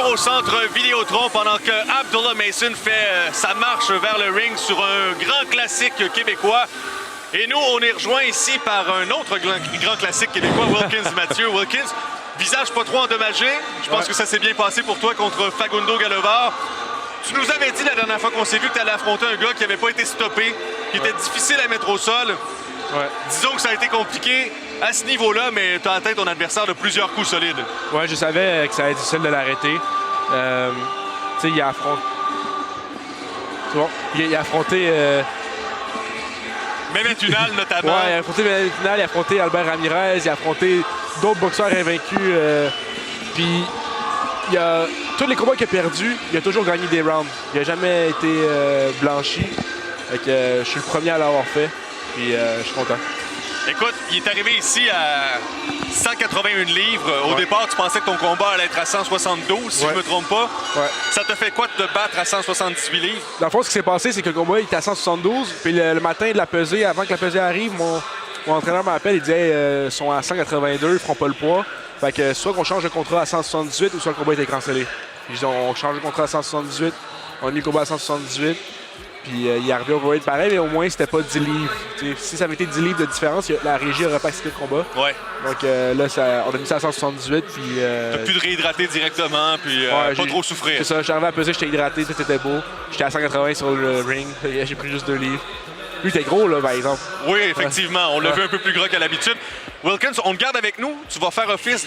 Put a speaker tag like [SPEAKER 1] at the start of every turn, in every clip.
[SPEAKER 1] retour au centre Vidéotron pendant que Abdullah Mason fait sa marche vers le ring sur un grand classique québécois. Et nous, on est rejoint ici par un autre grand classique québécois, Wilkins Mathieu. Wilkins, visage pas trop endommagé. Je pense que ça s'est bien passé pour toi contre Facundo Galovar. Tu nous avais dit la dernière fois qu'on s'est vu que tu allais affronter un gars qui n'avait pas été stoppé, qui était difficile à mettre au sol.
[SPEAKER 2] Ouais.
[SPEAKER 1] Disons que ça a été compliqué à ce niveau-là, mais tu as atteint ton adversaire de plusieurs coups solides.
[SPEAKER 2] Ouais, je savais que ça allait être difficile de l'arrêter. Tu sais, il a affronté... C'est bon. Il a affronté...
[SPEAKER 1] Mehmet Ünal, notamment.
[SPEAKER 2] Ouais, il a affronté Mehmet Ünal, il a affronté Albert Ramirez, il a affronté d'autres boxeurs invaincus. Puis, tous les combats qu'il a perdus, il a toujours gagné des rounds. Il n'a jamais été blanchi. Fait que, je suis le premier à l'avoir fait. Puis, je suis content.
[SPEAKER 1] Écoute, il est arrivé ici à 181 livres. Au départ, tu pensais que ton combat allait être à 172, si je ne me trompe pas.
[SPEAKER 2] Ouais.
[SPEAKER 1] Ça te fait quoi de te battre à 178 livres?
[SPEAKER 2] Dans le fond, ce qui s'est passé, c'est que le combat il était à 172. Puis le matin de la pesée, avant que la pesée arrive, mon entraîneur m'appelle et dit ils sont à 182, ils ne feront pas le poids. Fait que soit qu'on change le contrat à 178 ou soit le combat était cancellé. Puis on change le contrat à 178, on a mis le combat à 178. Puis il est arrivé au overweight pareil, mais au moins c'était pas 10 livres. T'sais, si ça avait été 10 livres de différence, la régie n'aurait pas accepté le combat.
[SPEAKER 1] Ouais.
[SPEAKER 2] Donc là, on a mis ça à 178. Puis.
[SPEAKER 1] T'as pu te réhydrater directement, puis
[SPEAKER 2] ouais,
[SPEAKER 1] pas trop souffrir.
[SPEAKER 2] C'est ça, j'arrivais à peser, j'étais hydraté, tout était beau. J'étais à 180 sur le ring, j'ai pris juste 2 livres. Lui, t'es gros, là, par exemple.
[SPEAKER 1] Oui, effectivement, on l'a vu un peu plus gros qu'à l'habitude. Wilkins, on te garde avec nous. Tu vas faire office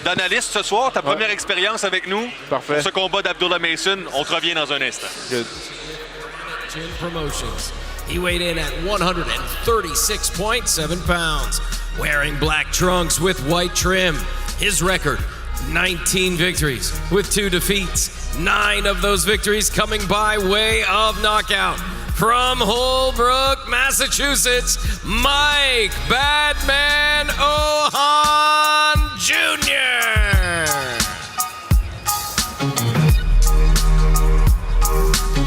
[SPEAKER 1] d'analyste ce soir, ta première expérience avec nous.
[SPEAKER 2] Parfait.
[SPEAKER 1] Pour ce combat d'Abdullah Mason. On te revient dans un instant.
[SPEAKER 2] Good.
[SPEAKER 3] Chin Promotions. He weighed in at 136.7 pounds, wearing black trunks with white trim. His record, 19 victories with 2 defeats. 9 of those victories coming by way of knockout. From Holbrook, Massachusetts, Mike Badman Ohan Jr.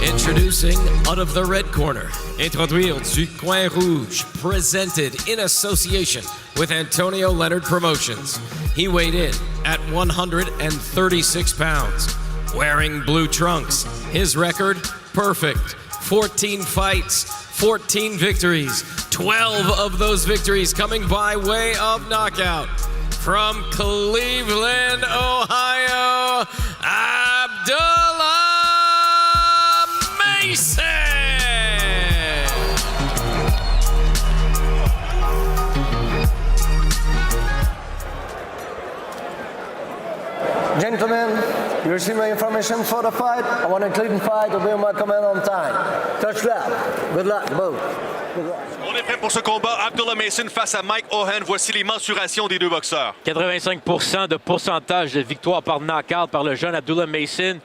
[SPEAKER 3] Introducing out of the red corner, introduire du coin rouge, presented in association with Antonio Leonard Promotions. He weighed in at 136 pounds, wearing blue trunks. His record, perfect. 14 fights, 14 victories, 12 of those victories coming by way of knockout. From Cleveland, Ohio, Abdullah Mason!
[SPEAKER 4] Gentlemen, you receive my information for the fight. I want a clean fight to be my command on time. Touch that. Good luck, both. Good luck.
[SPEAKER 1] On est prêt pour ce combat. Abdullah Mason face à Mike Ohan. Voici les mensurations des deux boxeurs.
[SPEAKER 5] 85% de pourcentage de victoire par knockout par le jeune Abdullah Mason,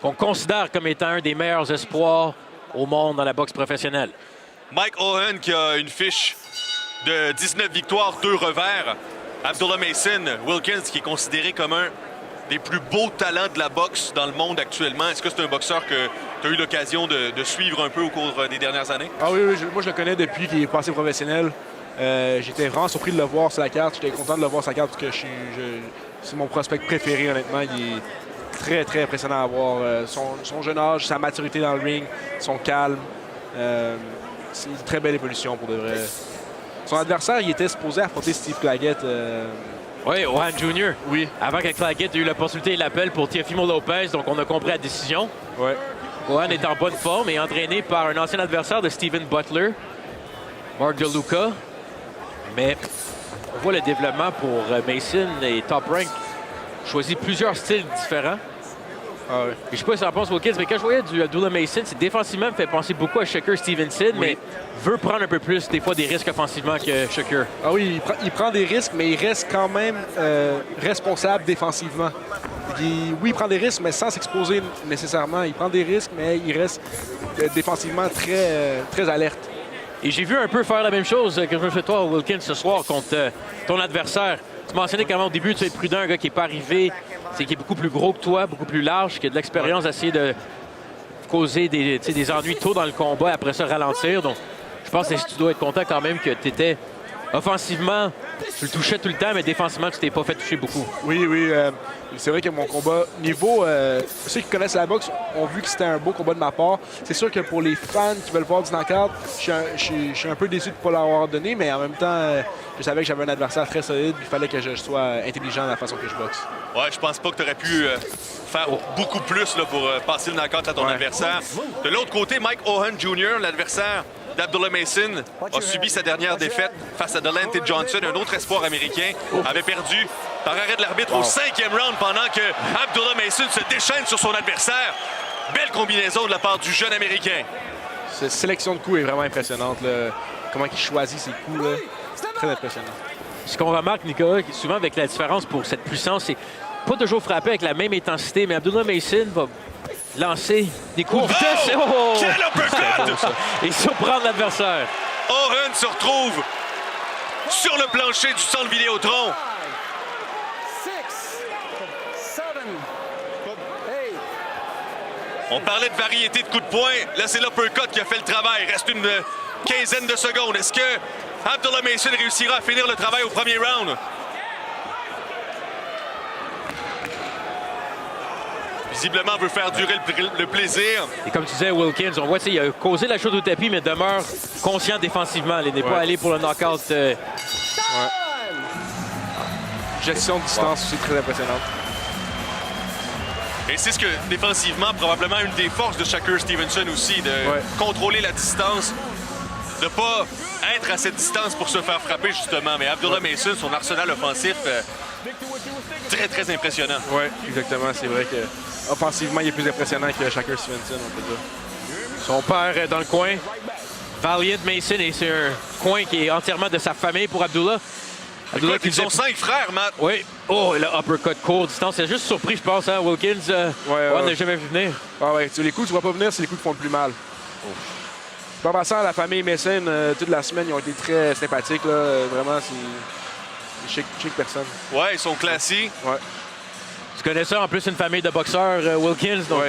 [SPEAKER 5] qu'on considère comme étant un des meilleurs espoirs au monde dans la boxe professionnelle.
[SPEAKER 1] Mike Ohan qui a une fiche de 19 victoires, 2 revers. Abdullah Mason, Wilkins, qui est considéré comme un des plus beaux talents de la boxe dans le monde actuellement. Est-ce que c'est un boxeur que tu as eu l'occasion de suivre un peu au cours des dernières années?
[SPEAKER 2] Ah oui, moi je le connais depuis qu'il est passé professionnel. J'étais vraiment surpris de le voir sur la carte. J'étais content de le voir sur la carte parce que c'est mon prospect préféré, honnêtement. Il est très, très impressionnant à voir. Son jeune âge, sa maturité dans le ring, son calme. C'est une très belle évolution pour de vrai. Son adversaire, il était supposé affronter Steve Claggett.
[SPEAKER 5] Oui, Ohan Jr.
[SPEAKER 2] Oui.
[SPEAKER 5] Avant que Claggett ait eu l'opportunité et l'appel pour Teofimo Lopez, donc on a compris la décision.
[SPEAKER 2] Ouais.
[SPEAKER 5] Ohan est en bonne forme et entraîné par un ancien adversaire de Steven Butler, Mark DeLuca. Mais on voit le développement pour Mason et Top Rank. Choisit plusieurs styles différents.
[SPEAKER 2] Ah ouais.
[SPEAKER 5] Je ne sais pas si ça pense Wilkins, mais quand je voyais du Abdullah Mason, c'est défensivement me fait penser beaucoup à Shakur Stevenson, mais veut prendre un peu plus des fois des risques offensivement que Shakur.
[SPEAKER 2] Ah oui, il prend des risques, mais il reste quand même responsable défensivement. Oui, il prend des risques, mais sans s'exposer nécessairement. Il prend des risques, mais il reste défensivement très, très alerte.
[SPEAKER 5] Et j'ai vu un peu faire la même chose que je me fais toi, Wilkins, ce soir contre ton adversaire. Tu mentionnais quand même au début, tu es prudent, un gars qui n'est pas arrivé, qui est beaucoup plus gros que toi, beaucoup plus large, qui a de l'expérience à essayer de causer des ennuis tôt dans le combat et après ça ralentir. Donc, je pense que tu dois être content quand même que tu étais offensivement Tu le touchais tout le temps, mais défensivement, tu t'es pas fait toucher beaucoup.
[SPEAKER 2] Oui, c'est vrai que mon combat, niveau... ceux qui connaissent la boxe ont vu que c'était un beau combat de ma part. C'est sûr que pour les fans qui veulent voir du knockout, je suis un peu déçu de ne pas l'avoir donné, mais en même temps, je savais que j'avais un adversaire très solide. Il fallait que je sois intelligent dans la façon que je boxe.
[SPEAKER 1] Ouais, je pense pas que tu aurais pu faire beaucoup plus là, pour passer le knockout à ton adversaire. De l'autre côté, Mike Owen Jr., l'adversaire d'Abdullah Mason, a subi sa dernière défaite face à Delante Johnson, un autre espoir américain, avait perdu par arrêt de l'arbitre au 5e round pendant que Abdullah Mason se déchaîne sur son adversaire. Belle combinaison de la part du jeune Américain.
[SPEAKER 2] Cette sélection de coups est vraiment impressionnante. Là. Comment il choisit ses coups, là. C'est très impressionnant.
[SPEAKER 5] Ce qu'on remarque, Nicolas, souvent avec la différence pour cette puissance, c'est pas toujours frapper avec la même intensité, mais Abdullah Mason va lancer des coups de vitesse.
[SPEAKER 1] Oh! Quel uppercut!
[SPEAKER 5] Et surprendre l'adversaire.
[SPEAKER 1] Owen se retrouve sur le plancher du centre Vidéotron.
[SPEAKER 4] 6, 7, 8.
[SPEAKER 1] On parlait de variété de coups de poing. Là, c'est l'uppercut qui a fait le travail. Il reste une quinzaine de secondes. Est-ce que Abdullah Mason réussira à finir le travail au premier round? Visiblement, veut faire durer le plaisir.
[SPEAKER 5] Et comme tu disais, Wilkins, on voit qu'il a causé la chose au tapis, mais demeure conscient défensivement. Il n'est pas allé pour le knockout.
[SPEAKER 2] Gestion de distance aussi très impressionnante.
[SPEAKER 1] Et c'est ce que, défensivement, probablement une des forces de Shakur Stevenson aussi, de contrôler la distance, de ne pas être à cette distance pour se faire frapper, justement. Mais Abdullah Mason, son arsenal offensif, très, très impressionnant.
[SPEAKER 2] Oui, exactement. C'est vrai que offensivement, il est plus impressionnant que Shakur Stevenson, on peut dire.
[SPEAKER 5] Son père est dans le coin. Valiant Mason, et c'est un coin qui est entièrement de sa famille pour Abdullah.
[SPEAKER 1] Abdullah, ils sont 5 frères, Matt.
[SPEAKER 5] Oui. Oh, le uppercut court distance. C'est juste surpris, je pense, hein, Wilkins. On n'a jamais vu venir.
[SPEAKER 2] Ah ouais, les coups, tu ne vois pas venir, c'est les coups qui font le plus mal. En passant à la famille Mason, toute la semaine, ils ont été très sympathiques. Là. Vraiment, c'est chic personne.
[SPEAKER 1] Ouais, ils sont classiques.
[SPEAKER 2] Ouais.
[SPEAKER 5] Tu connais ça, en plus, une famille de boxeurs, Wilkins. Donc,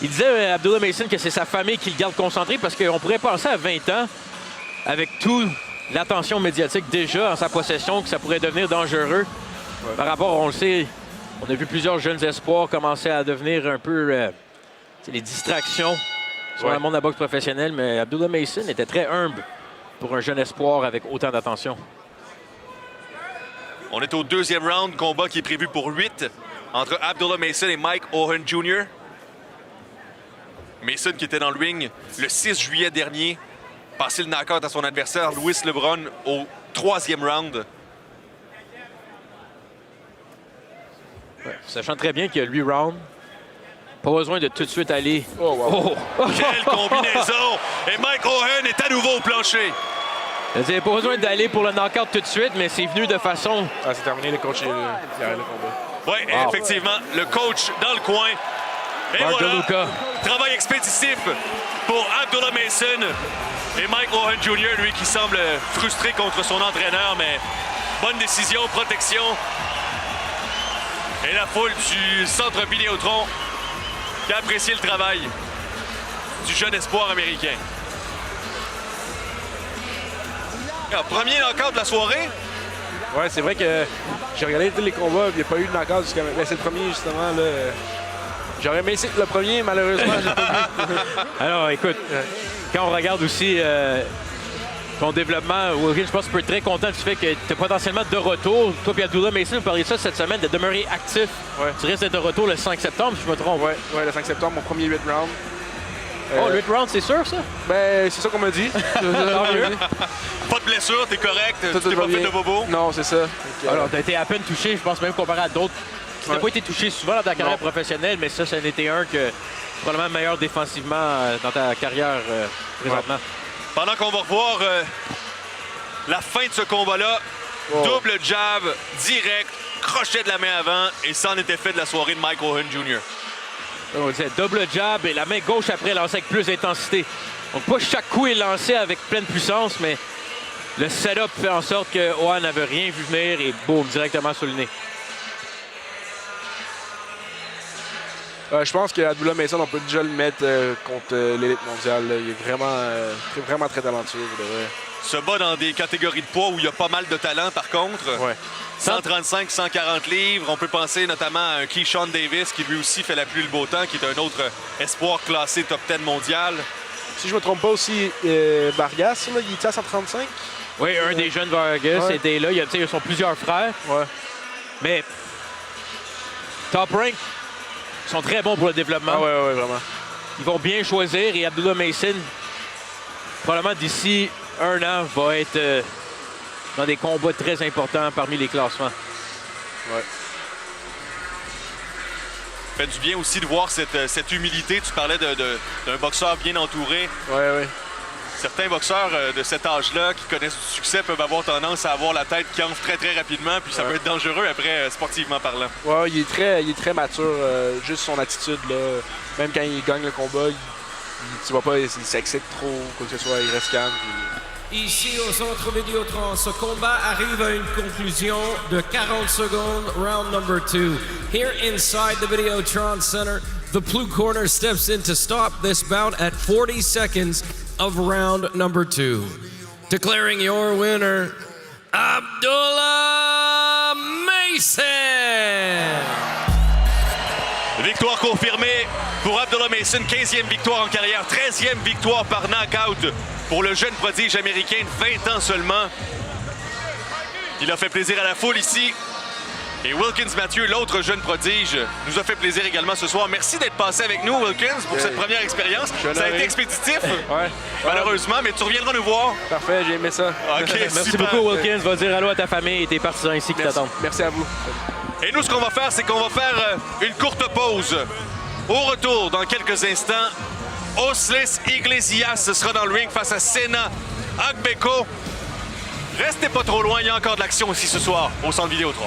[SPEAKER 5] il disait, Abdullah Mason, que c'est sa famille qui le garde concentré parce qu'on pourrait penser à 20 ans, avec toute l'attention médiatique déjà en sa possession, que ça pourrait devenir dangereux. Par rapport, on le sait, on a vu plusieurs jeunes espoirs commencer à devenir un peu les distractions sur le monde de la boxe professionnelle, mais Abdullah Mason était très humble pour un jeune espoir avec autant d'attention.
[SPEAKER 1] On est au 2e round, combat qui est prévu pour 8 entre Abdullah Mason et Mike Owen Jr. Mason qui était dans le ring le 6 juillet dernier, passé le knockout à son adversaire Louis Lebron au 3e round.
[SPEAKER 5] Sachant très bien qu'il y a 8 rounds, pas besoin de tout de suite aller...
[SPEAKER 1] Quelle combinaison! Et Mike Owen est à nouveau au plancher.
[SPEAKER 5] Il n'y a pas besoin d'aller pour le knockout tout de suite, mais c'est venu de façon...
[SPEAKER 2] Ah, c'est terminé, le coach qui arrête le combat.
[SPEAKER 1] Oui, effectivement, le coach dans le coin. Et
[SPEAKER 5] Mark
[SPEAKER 1] voilà,
[SPEAKER 5] DeLuca.
[SPEAKER 1] travail expéditif pour Abdullah Mason et Mike Owen Jr., lui qui semble frustré contre son entraîneur, mais bonne décision, protection. Et la foule du centre Vidéotron qui a apprécié le travail du jeune espoir américain. Alors, premier knockout de la soirée.
[SPEAKER 2] Ouais, c'est vrai que j'ai regardé tous les combats, il n'y a pas eu de knockout jusqu'à maintenant. C'est le premier, justement. Là. J'aurais aimé essayer le premier, malheureusement, j'ai pas vu.
[SPEAKER 5] Alors, écoute, quand on regarde aussi ton développement, Wilkins, je pense que tu peux être très content du fait que tu es potentiellement de retour. Toi et Abdullah Mason, vous parliez de ça cette semaine, de demeurer actif.
[SPEAKER 2] Ouais.
[SPEAKER 5] Tu risques d'être de retour le 5 septembre, si je me trompe.
[SPEAKER 2] Ouais, le 5 septembre, mon premier 8 round.
[SPEAKER 5] Oh, le 8 round, c'est sûr, ça?
[SPEAKER 2] Ben, c'est ça qu'on m'a dit.
[SPEAKER 5] Tant mieux.
[SPEAKER 1] Pas de blessure, t'es correct, tu t'es
[SPEAKER 2] va
[SPEAKER 1] pas fait
[SPEAKER 2] bien.
[SPEAKER 1] de bobo.
[SPEAKER 2] Non, c'est ça.
[SPEAKER 5] Alors, tu as été à peine touché, je pense même comparé à d'autres qui n'ont pas été touchés souvent dans ta carrière professionnelle, mais ça en était un que probablement meilleur défensivement dans ta carrière présentement.
[SPEAKER 1] Pendant qu'on va revoir la fin de ce combat-là, double jab, direct, crochet de la main avant, et ça en était fait de la soirée de Mike Owen Jr.
[SPEAKER 5] On disait double jab et la main gauche après lancée avec plus d'intensité. Donc pas chaque coup est lancé avec pleine puissance, mais le setup fait en sorte que Owen n'avait rien vu venir et boum, directement sur le nez.
[SPEAKER 2] Je pense qu'Abdullah Mason, on peut déjà le mettre contre l'élite mondiale. Là. Il est vraiment très talentueux.
[SPEAKER 1] Se bat dans des catégories de poids où il y a pas mal de talent, par contre.
[SPEAKER 2] Ouais.
[SPEAKER 1] 135, 140 livres. On peut penser notamment à un Keyshawn Davis qui lui aussi fait la pluie le beau temps, qui est un autre espoir classé top 10 mondial.
[SPEAKER 2] Si je me trompe pas aussi, Vargas, là, il était à 135.
[SPEAKER 5] Oui, un des jeunes Vargas était là. Ils sont plusieurs frères.
[SPEAKER 2] Ouais.
[SPEAKER 5] Mais Top Rank sont très bons pour le développement.
[SPEAKER 2] Ah ouais, vraiment.
[SPEAKER 5] Ils vont bien choisir et Abdullah Mason, probablement d'ici 1 an, va être dans des combats très importants parmi les classements.
[SPEAKER 2] Ouais.
[SPEAKER 1] Fait du bien aussi de voir cette humilité. Tu parlais d'un boxeur bien entouré.
[SPEAKER 2] Ouais.
[SPEAKER 1] Certains boxeurs de cet âge-là qui connaissent du succès peuvent avoir tendance à avoir la tête qui enfle très rapidement, puis ça peut être dangereux après, sportivement parlant.
[SPEAKER 2] Ouais, il est très mature. Juste son attitude, là. Même quand il gagne le combat, tu vois pas, il s'excite trop, quoi que ce soit, il reste calme. Puis...
[SPEAKER 3] Ici au centre Vidéotron, ce combat arrive à une conclusion de 40 secondes, round number 2. Here inside the Videotron Center, the blue corner steps in to stop this bout at 40 seconds of round number 2. Declaring your winner, Abdullah Mason!
[SPEAKER 1] Victoire confirmée pour Abdullah Mason, 15e victoire en carrière, 13e victoire par knockout pour le jeune prodige américain de 20 ans seulement. Il a fait plaisir à la foule ici. Et Wilkins Mathieu, l'autre jeune prodige, nous a fait plaisir également ce soir. Merci d'être passé avec nous, Wilkins, pour cette première expérience. Ça a été expéditif, malheureusement, mais tu reviendras nous voir.
[SPEAKER 2] Parfait, j'ai aimé ça.
[SPEAKER 1] OK,
[SPEAKER 5] Merci
[SPEAKER 1] super.
[SPEAKER 5] beaucoup, Wilkins. Va dire allô à ta famille et tes partisans ici qui t'attendent.
[SPEAKER 2] Merci à vous.
[SPEAKER 1] Et nous, ce qu'on va faire, c'est qu'on va faire une courte pause. Au retour, dans quelques instants, Oslis Iglesias sera dans le ring face à Sena Agbeko. Restez pas trop loin, il y a encore de l'action ici ce soir au Centre Vidéotron.